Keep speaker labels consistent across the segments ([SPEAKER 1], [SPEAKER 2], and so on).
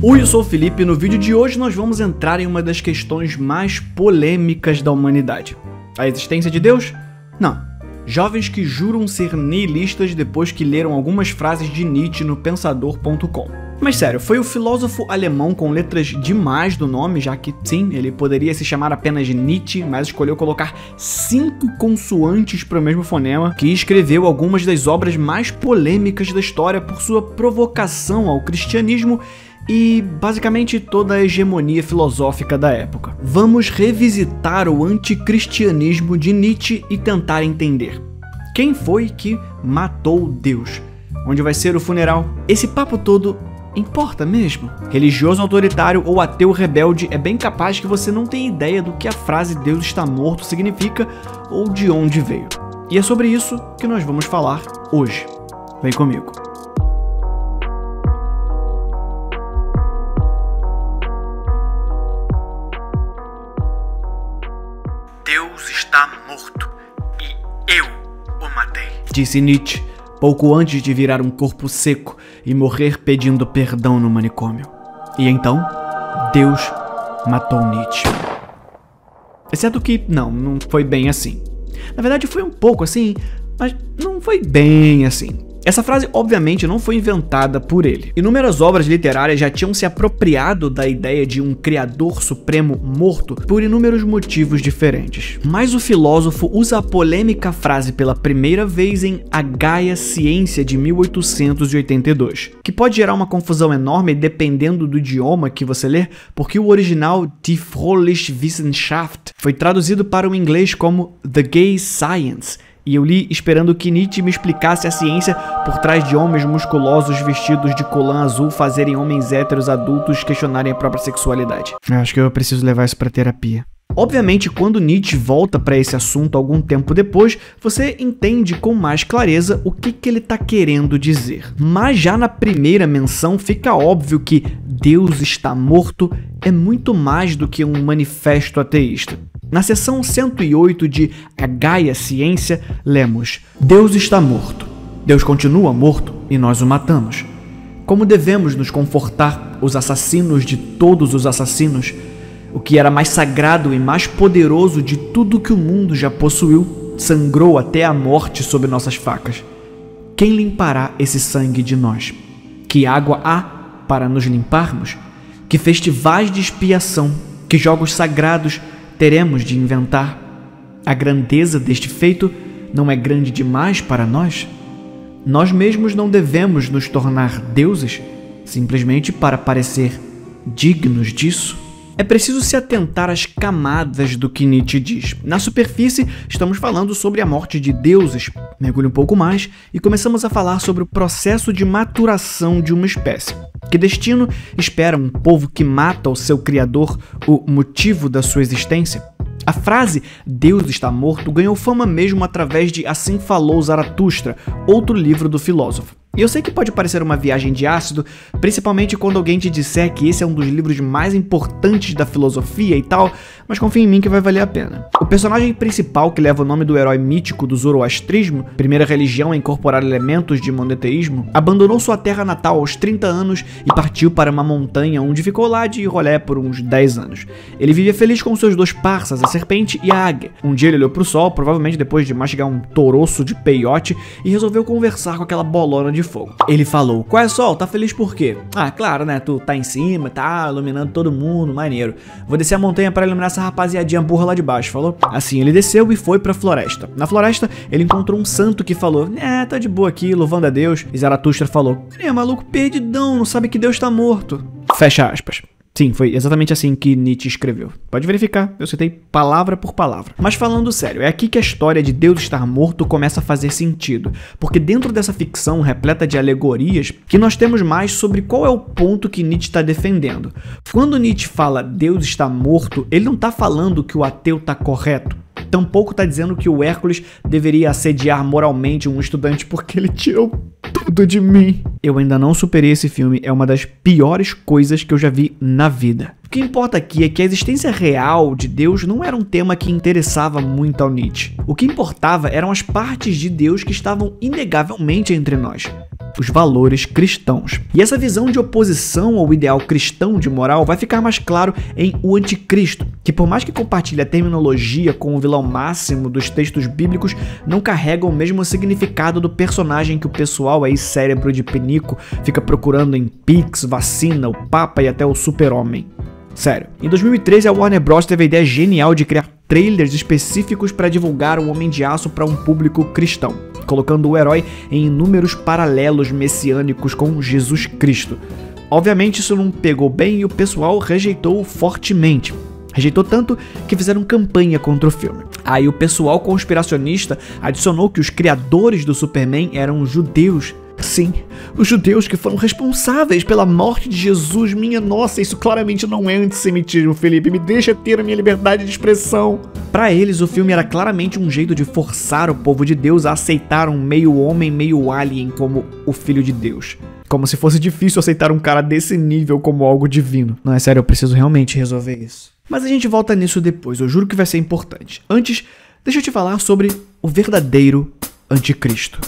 [SPEAKER 1] Oi, eu sou o Felipe e no vídeo de hoje nós vamos entrar em uma das questões mais polêmicas da humanidade. A existência de Deus? Não. Jovens que juram ser nihilistas depois que leram algumas frases de Nietzsche no Pensador.com. Mas sério, foi o filósofo alemão com letras demais do nome, já que sim, ele poderia se chamar apenas Nietzsche, mas escolheu colocar 5 consoantes para o mesmo fonema, que escreveu algumas das obras mais polêmicas da história por sua provocação ao cristianismo e basicamente toda a hegemonia filosófica da época. Vamos revisitar o anticristianismo de Nietzsche e tentar entender quem foi que matou Deus, onde vai ser o funeral. Esse papo todo importa mesmo? Religioso autoritário ou ateu rebelde, é bem capaz que você não tenha ideia do que a frase Deus está morto significa ou de onde veio. E é sobre isso que nós vamos falar hoje. Vem comigo.
[SPEAKER 2] Deus está morto e eu o matei,
[SPEAKER 1] disse Nietzsche, pouco antes de virar um corpo seco e morrer pedindo perdão no manicômio. E então, Deus matou Nietzsche. Exceto que, não foi bem assim. Na verdade foi um pouco assim, mas não foi bem assim. Essa frase obviamente não foi inventada por ele. Inúmeras obras literárias já tinham se apropriado da ideia de um criador supremo morto por inúmeros motivos diferentes. Mas o filósofo usa a polêmica frase pela primeira vez em A Gaia Ciência de 1882, que pode gerar uma confusão enorme dependendo do idioma que você ler, porque o original Die Fröhliche Wissenschaft foi traduzido para o inglês como The Gay Science, e eu li esperando que Nietzsche me explicasse a ciência por trás de homens musculosos vestidos de colã azul fazerem homens héteros adultos questionarem a própria sexualidade. Eu acho que eu preciso levar isso pra terapia. Obviamente, quando Nietzsche volta para esse assunto algum tempo depois, você entende com mais clareza o que ele está querendo dizer. Mas já na primeira menção fica óbvio que Deus está morto é muito mais do que um manifesto ateísta. Na seção 108 de A Gaia Ciência, lemos: Deus está morto. Deus continua morto e nós o matamos. Como devemos nos confortar, os assassinos de todos os assassinos? O que era mais sagrado e mais poderoso de tudo que o mundo já possuiu, sangrou até a morte sob nossas facas. Quem limpará esse sangue de nós? Que água há para nos limparmos? Que festivais de expiação, que jogos sagrados teremos de inventar? A grandeza deste feito não é grande demais para nós? Nós mesmos não devemos nos tornar deuses, simplesmente para parecer dignos disso? É preciso se atentar às camadas do que Nietzsche diz. Na superfície, estamos falando sobre a morte de deuses. Mergulhe um pouco mais e começamos a falar sobre o processo de maturação de uma espécie. Que destino espera um povo que mata o seu criador, o motivo da sua existência? A frase Deus está morto ganhou fama mesmo através de Assim Falou Zaratustra, outro livro do filósofo. E eu sei que pode parecer uma viagem de ácido, principalmente quando alguém te disser que esse é um dos livros mais importantes da filosofia e tal, mas confia em mim que vai valer a pena. O personagem principal, que leva o nome do herói mítico do zoroastrismo, primeira religião a incorporar elementos de monoteísmo, abandonou sua terra natal aos 30 anos e partiu para uma montanha onde ficou lá de rolé por uns 10 anos. Ele vivia feliz com seus 2 parças, a serpente e a águia. Um dia ele olhou pro sol, provavelmente depois de mastigar um toroço de peiote, e resolveu conversar com aquela bolona de fogo. Ele falou: qual é, sol? Tá feliz por quê? Ah, claro, né? Tu tá em cima, tá iluminando todo mundo, maneiro. Vou descer a montanha para iluminar essa rapaziadinha burra lá de baixo, falou? Assim, ele desceu e foi pra floresta. Na floresta, ele encontrou um santo que falou: tá de boa aqui, louvando a Deus. E Zaratustra falou: maluco perdidão, não sabe que Deus tá morto. Fecha aspas. Sim, foi exatamente assim que Nietzsche escreveu. Pode verificar, eu citei palavra por palavra. Mas falando sério, é aqui que a história de Deus estar morto começa a fazer sentido. Porque dentro dessa ficção repleta de alegorias, que nós temos mais sobre qual é o ponto que Nietzsche está defendendo. Quando Nietzsche fala Deus está morto, ele não está falando que o ateu está correto. Tampouco está dizendo que o Hércules deveria assediar moralmente um estudante porque ele tirou tudo de mim. Eu ainda não superei esse filme, é uma das piores coisas que eu já vi na vida. O que importa aqui é que a existência real de Deus não era um tema que interessava muito ao Nietzsche. O que importava eram as partes de Deus que estavam inegavelmente entre nós. os valores cristãos. E essa visão de oposição ao ideal cristão de moral vai ficar mais claro em O Anticristo, que por mais que compartilhe a terminologia com o vilão máximo dos textos bíblicos, não carrega o mesmo significado do personagem que o pessoal aí, cérebro de penico, fica procurando em Pix, vacina, o Papa e até o Super-Homem. Sério. Em 2013, a Warner Bros. Teve a ideia genial de criar trailers específicos para divulgar o Homem de Aço para um público cristão, colocando o herói em inúmeros paralelos messiânicos com Jesus Cristo. Obviamente isso não pegou bem e o pessoal rejeitou fortemente. Rejeitou tanto que fizeram campanha contra o filme. Aí o pessoal conspiracionista adicionou que os criadores do Superman eram judeus. Sim, os judeus que foram responsáveis pela morte de Jesus. Minha nossa, isso claramente não é antissemitismo, Felipe. Me deixa ter a minha liberdade de expressão. Para eles, o filme era claramente um jeito de forçar o povo de Deus a aceitar um meio homem, meio alien como o Filho de Deus. Como se fosse difícil aceitar um cara desse nível como algo divino. Não, é sério, eu preciso realmente resolver isso. Mas a gente volta nisso depois, eu juro que vai ser importante. Antes, deixa eu te falar sobre o verdadeiro anticristo.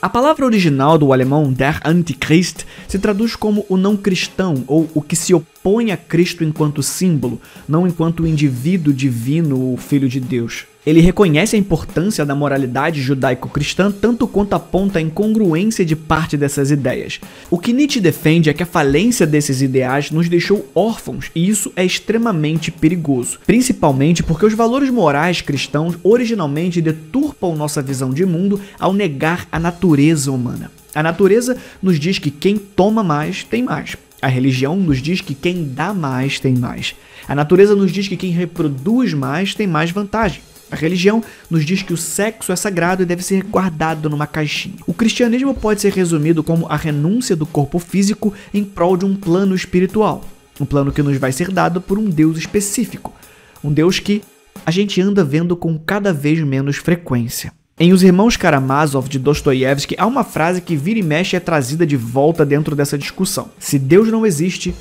[SPEAKER 1] A palavra original do alemão der Antichrist se traduz como o não cristão, ou o que se opõe a Cristo enquanto símbolo, não enquanto indivíduo divino ou filho de Deus. Ele reconhece a importância da moralidade judaico-cristã tanto quanto aponta a incongruência de parte dessas ideias. O que Nietzsche defende é que a falência desses ideais nos deixou órfãos, e isso é extremamente perigoso, principalmente porque os valores morais cristãos originalmente deturpam nossa visão de mundo ao negar a natureza humana. A natureza nos diz que quem toma mais tem mais. A religião nos diz que quem dá mais tem mais. A natureza nos diz que quem reproduz mais tem mais vantagem. A religião nos diz que o sexo é sagrado e deve ser guardado numa caixinha. O cristianismo pode ser resumido como a renúncia do corpo físico em prol de um plano espiritual. Um plano que nos vai ser dado por um Deus específico. Um Deus que a gente anda vendo com cada vez menos frequência. Em Os Irmãos Karamazov, de Dostoiévski, há uma frase que vira e mexe é trazida de volta dentro dessa discussão. Se Deus não existe,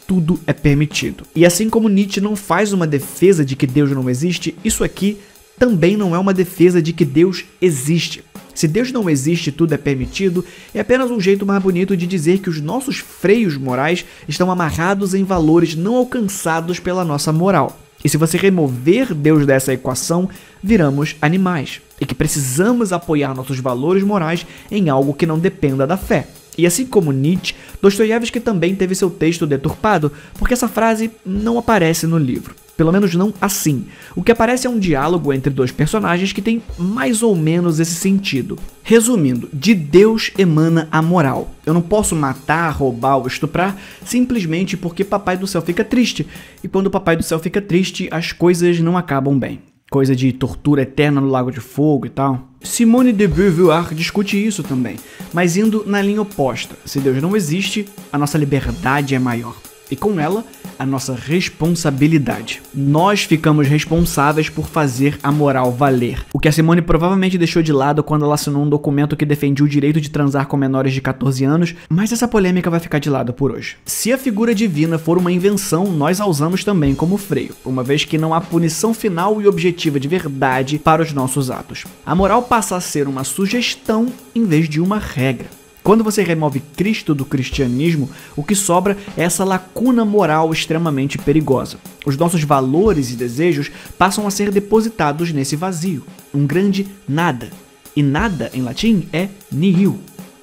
[SPEAKER 1] tudo é permitido. E assim como Nietzsche não faz uma defesa de que Deus não existe, isso aqui também não é uma defesa de que Deus existe. Se Deus não existe, tudo é permitido, é apenas um jeito mais bonito de dizer que os nossos freios morais estão amarrados em valores não alcançados pela nossa moral. E se você remover Deus dessa equação, viramos animais. E que precisamos apoiar nossos valores morais em algo que não dependa da fé. E assim como Nietzsche, Dostoiévski também teve seu texto deturpado, porque essa frase não aparece no livro. Pelo menos não assim. O que aparece é um diálogo entre dois personagens que tem mais ou menos esse sentido. Resumindo, de Deus emana a moral. Eu não posso matar, roubar ou estuprar simplesmente porque Papai do Céu fica triste. E quando o Papai do Céu fica triste, as coisas não acabam bem. Coisa de tortura eterna no Lago de Fogo e tal. Simone de Beauvoir discute isso também, mas indo na linha oposta. Se Deus não existe, a nossa liberdade é maior. E com ela, a nossa responsabilidade. Nós ficamos responsáveis por fazer a moral valer. O que a Simone provavelmente deixou de lado quando ela assinou um documento que defendia o direito de transar com menores de 14 anos, mas essa polêmica vai ficar de lado por hoje. Se a figura divina for uma invenção, nós a usamos também como freio, uma vez que não há punição final e objetiva de verdade para os nossos atos. A moral passa a ser uma sugestão em vez de uma regra. Quando você remove Cristo do cristianismo, o que sobra é essa lacuna moral extremamente perigosa. Os nossos valores e desejos passam a ser depositados nesse vazio, um grande nada. E nada, em latim, é nihil.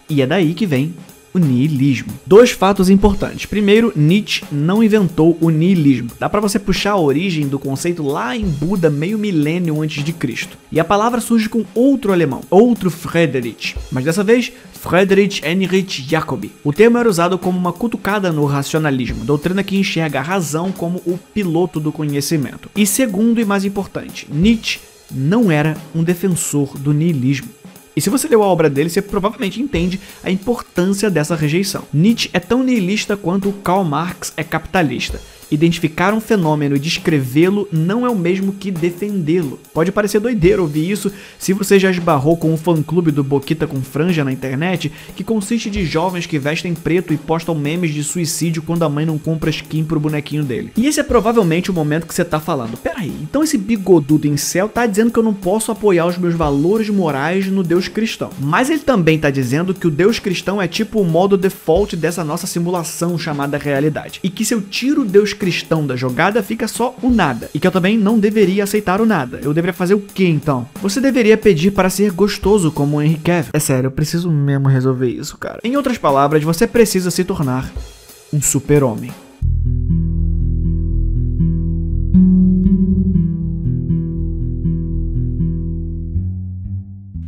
[SPEAKER 1] E é daí que vem o niilismo. Dois fatos importantes. Primeiro, Nietzsche não inventou o niilismo. Dá pra você puxar a origem do conceito lá em Buda meio milênio antes de Cristo. E a palavra surge com outro alemão, outro Friedrich, mas dessa vez Friedrich Heinrich Jacobi. O termo era usado como uma cutucada no racionalismo, doutrina que enxerga a razão como o piloto do conhecimento. E segundo e mais importante, Nietzsche não era um defensor do niilismo. E se você leu a obra dele, você provavelmente entende a importância dessa rejeição. Nietzsche é tão nihilista quanto Karl Marx é capitalista. Identificar um fenômeno e descrevê-lo não é o mesmo que defendê-lo. Pode parecer doideiro ouvir isso se você já esbarrou com um fã-clube do Boquita com Franja na internet, que consiste de jovens que vestem preto e postam memes de suicídio quando a mãe não compra skin pro bonequinho dele. E esse é provavelmente o momento que você tá falando. Peraí, então esse bigodudo incel tá dizendo que eu não posso apoiar os meus valores morais no Deus cristão. Mas ele também tá dizendo que o Deus cristão é tipo o modo default dessa nossa simulação chamada realidade. E que se eu tiro o Deus cristão da jogada, fica só o nada. E que eu também não deveria aceitar o nada. Eu deveria fazer o que então? Você deveria pedir para ser gostoso como o Henry Cavill. É sério, eu preciso mesmo resolver isso, cara. Em outras palavras, você precisa se tornar um super-homem.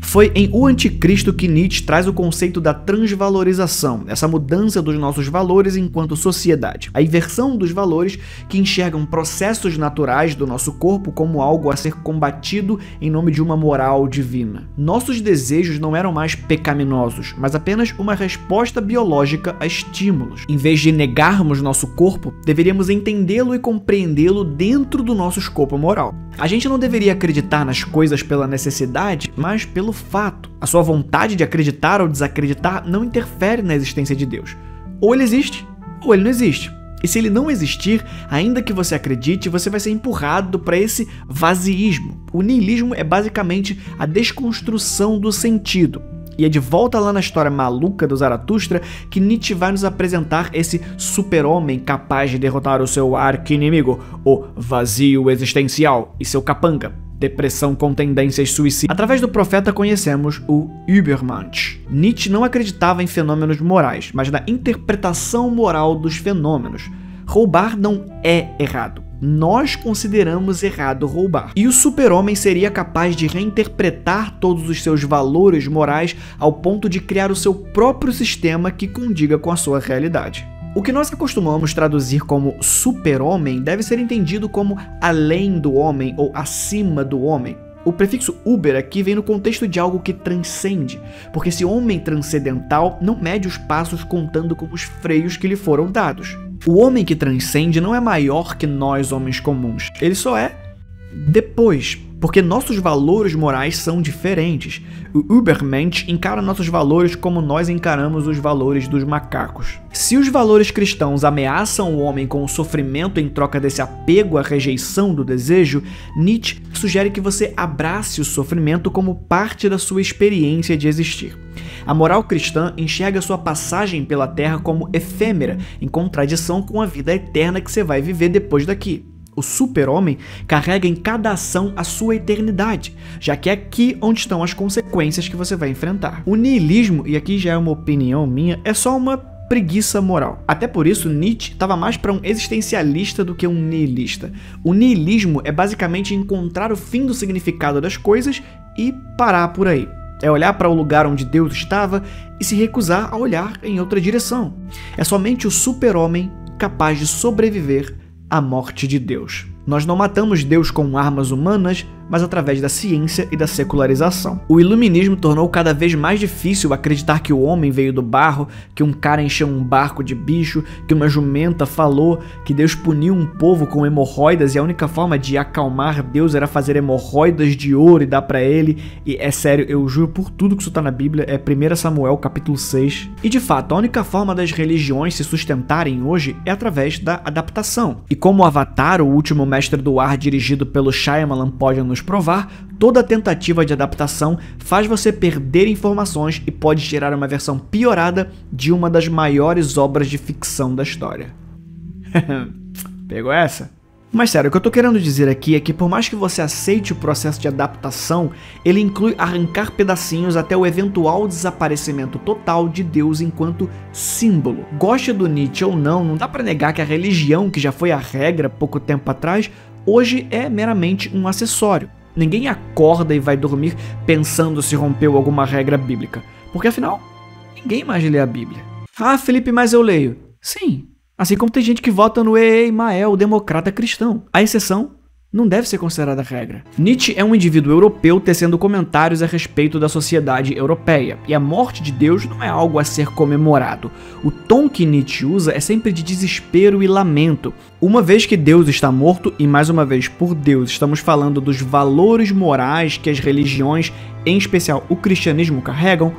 [SPEAKER 1] Foi em O Anticristo que Nietzsche traz o conceito da transvalorização, essa mudança dos nossos valores enquanto sociedade, a inversão dos valores que enxergam processos naturais do nosso corpo como algo a ser combatido em nome de uma moral divina. Nossos desejos não eram mais pecaminosos, mas apenas uma resposta biológica a estímulos. Em vez de negarmos nosso corpo, deveríamos entendê-lo e compreendê-lo dentro do nosso escopo moral. A gente não deveria acreditar nas coisas pela necessidade, mas pelo fato. A sua vontade de acreditar ou desacreditar não interfere na existência de Deus. Ou ele existe, ou ele não existe. E se ele não existir, ainda que você acredite, você vai ser empurrado para esse vazioísmo. O niilismo é basicamente a desconstrução do sentido. E é de volta lá na história maluca do Zaratustra que Nietzsche vai nos apresentar esse super-homem capaz de derrotar o seu arqui-inimigo, o vazio existencial, e seu capanga, depressão com tendências suicidas. Através do profeta conhecemos o Übermensch. Nietzsche não acreditava em fenômenos morais, mas na interpretação moral dos fenômenos. Roubar não é errado. Nós consideramos errado roubar. E o super-homem seria capaz de reinterpretar todos os seus valores morais ao ponto de criar o seu próprio sistema que condiga com a sua realidade. O que nós acostumamos traduzir como super-homem deve ser entendido como além do homem ou acima do homem. O prefixo uber aqui vem no contexto de algo que transcende, porque esse homem transcendental não mede os passos contando com os freios que lhe foram dados. O homem que transcende não é maior que nós, homens comuns. Ele só é depois, porque nossos valores morais são diferentes. O Übermensch encara nossos valores como nós encaramos os valores dos macacos. Se os valores cristãos ameaçam o homem com o sofrimento em troca desse apego à rejeição do desejo, Nietzsche sugere que você abrace o sofrimento como parte da sua experiência de existir. A moral cristã enxerga sua passagem pela Terra como efêmera, em contradição com a vida eterna que você vai viver depois daqui. O super-homem carrega em cada ação a sua eternidade, já que é aqui onde estão as consequências que você vai enfrentar. O niilismo, e aqui já é uma opinião minha, é só uma preguiça moral. Até por isso, Nietzsche estava mais para um existencialista do que um niilista. O niilismo é basicamente encontrar o fim do significado das coisas e parar por aí. É olhar para o lugar onde Deus estava e se recusar a olhar em outra direção. É somente o super-homem capaz de sobreviver à morte de Deus. Nós não matamos Deus com armas humanas, mas através da ciência e da secularização. O iluminismo tornou cada vez mais difícil acreditar que o homem veio do barro, que um cara encheu um barco de bicho, que uma jumenta falou, que Deus puniu um povo com hemorroidas e a única forma de acalmar Deus era fazer hemorroidas de ouro e dar pra ele. E é sério, eu juro por tudo que isso tá na Bíblia, é 1 Samuel capítulo 6. E de fato, a única forma das religiões se sustentarem hoje é através da adaptação. E como o Avatar, o último mestre do ar dirigido pelo Shyamalan pode nos provar, toda tentativa de adaptação faz você perder informações e pode gerar uma versão piorada de uma das maiores obras de ficção da história. Pegou essa? Mas sério, o que eu tô querendo dizer aqui é que por mais que você aceite o processo de adaptação, ele inclui arrancar pedacinhos até o eventual desaparecimento total de Deus enquanto símbolo. Goste do Nietzsche ou não, não dá pra negar que a religião, que já foi a regra pouco tempo atrás, hoje é meramente um acessório. Ninguém acorda e vai dormir pensando se rompeu alguma regra bíblica, porque afinal, ninguém mais lê a Bíblia. Ah, Felipe, mas eu leio. Sim. Assim como tem gente que vota no Emael, o democrata cristão. A exceção não deve ser considerada regra. Nietzsche é um indivíduo europeu tecendo comentários a respeito da sociedade europeia, e a morte de Deus não é algo a ser comemorado. O tom que Nietzsche usa é sempre de desespero e lamento. Uma vez que Deus está morto, e mais uma vez por Deus estamos falando dos valores morais que as religiões, em especial o cristianismo, carregam,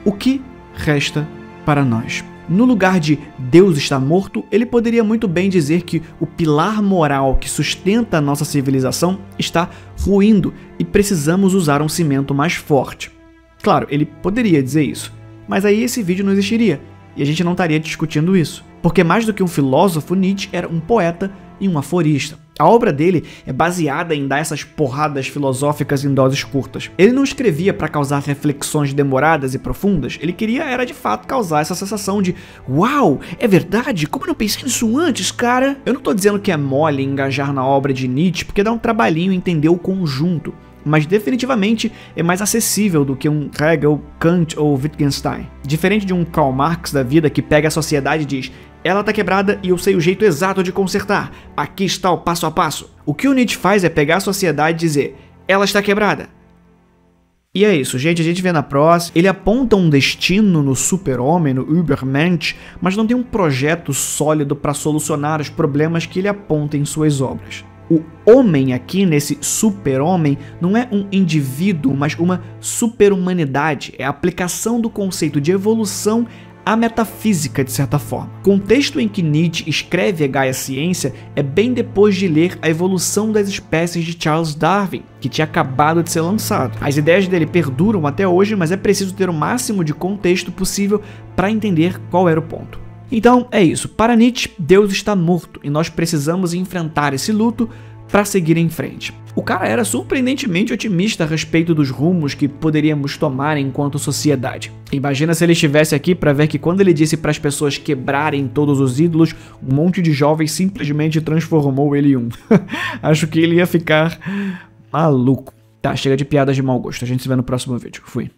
[SPEAKER 1] o que resta para nós? No lugar de Deus está morto, ele poderia muito bem dizer que o pilar moral que sustenta a nossa civilização está ruindo e precisamos usar um cimento mais forte. Claro, ele poderia dizer isso, mas aí esse vídeo não existiria e a gente não estaria discutindo isso. Porque mais do que um filósofo, Nietzsche era um poeta e um aforista. A obra dele é baseada em dar essas porradas filosóficas em doses curtas. Ele não escrevia para causar reflexões demoradas e profundas, ele queria era de fato causar essa sensação de uau, é verdade? Como eu não pensei nisso antes, cara? Eu não tô dizendo que é mole engajar na obra de Nietzsche, porque dá um trabalhinho entender o conjunto, mas definitivamente é mais acessível do que um Hegel, Kant ou Wittgenstein. Diferente de um Karl Marx da vida que pega a sociedade e diz: ela tá quebrada e eu sei o jeito exato de consertar. Aqui está o passo a passo. O que o Nietzsche faz é pegar a sociedade e dizer: ela está quebrada. E é isso, gente. A gente vê na próxima. Ele aponta um destino no super-homem, no Übermensch, mas não tem um projeto sólido para solucionar os problemas que ele aponta em suas obras. O homem aqui, nesse super-homem, não é um indivíduo, mas uma super-humanidade. É a aplicação do conceito de evolução à metafísica, de certa forma. O contexto em que Nietzsche escreve A Gaia Ciência é bem depois de ler A Evolução das Espécies de Charles Darwin, que tinha acabado de ser lançado. As ideias dele perduram até hoje, mas é preciso ter o máximo de contexto possível para entender qual era o ponto. Então é isso, para Nietzsche, Deus está morto e nós precisamos enfrentar esse luto para seguir em frente. O cara era surpreendentemente otimista a respeito dos rumos que poderíamos tomar enquanto sociedade. Imagina se ele estivesse aqui para ver que quando ele disse para as pessoas quebrarem todos os ídolos, um monte de jovens simplesmente transformou ele em um. Acho que ele ia ficar maluco. Tá, chega de piadas de mau gosto, a gente se vê no próximo vídeo. Fui.